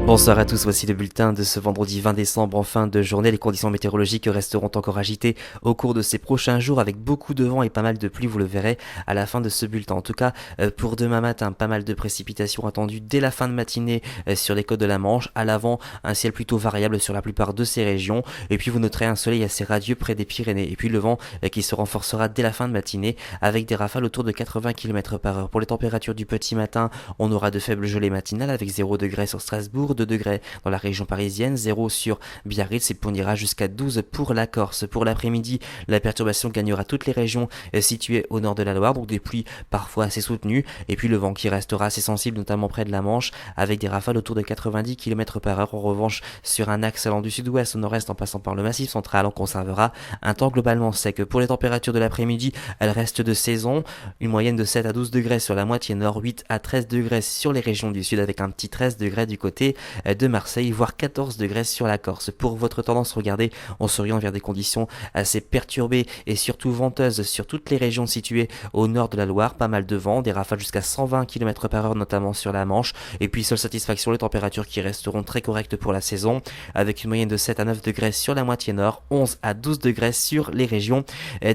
Bonsoir à tous, voici le bulletin de ce vendredi 20 décembre en fin de journée. Les conditions météorologiques resteront encore agitées au cours de ces prochains jours avec beaucoup de vent et pas mal de pluie, vous le verrez à la fin de ce bulletin. En tout cas, pour demain matin, pas mal de précipitations attendues dès la fin de matinée sur les côtes de la Manche. À l'avant, un ciel plutôt variable sur la plupart de ces régions. Et puis vous noterez un soleil assez radieux près des Pyrénées. Et puis le vent qui se renforcera dès la fin de matinée avec des rafales autour de 80 km par heure. Pour les températures du petit matin, on aura de faibles gelées matinales avec 0 degré sur Strasbourg, 2 degrés dans la région parisienne, 0 sur Biarritz et puis on ira jusqu'à 12 pour la Corse. Pour l'après-midi, la perturbation gagnera toutes les régions situées au nord de la Loire, donc des pluies parfois assez soutenues et puis le vent qui restera assez sensible notamment près de la Manche avec des rafales autour de 90 km par heure. En revanche, sur un axe allant du sud-ouest au nord-est en passant par le massif central, on conservera un temps globalement sec. Pour les températures de l'après-midi, elles restent de saison, une moyenne de 7 à 12 degrés sur la moitié nord, 8 à 13 degrés sur les régions du sud avec un petit 13 degrés du côté de Marseille, voire 14 degrés sur la Corse. Pour votre tendance, regardez, on s'oriente vers des conditions assez perturbées et surtout venteuses sur toutes les régions situées au nord de la Loire. Pas mal de vent, des rafales jusqu'à 120 km par heure notamment sur la Manche. Et puis seule satisfaction, les températures qui resteront très correctes pour la saison avec une moyenne de 7 à 9 degrés sur la moitié nord, 11 à 12 degrés sur les régions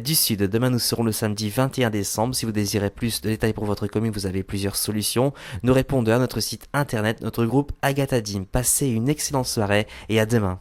du sud. Demain nous serons le samedi 21 décembre. Si vous désirez plus de détails pour votre commune, vous avez plusieurs solutions. Nos répondeurs, notre site internet, notre groupe Agatha Dim. Passez une excellente soirée et à demain.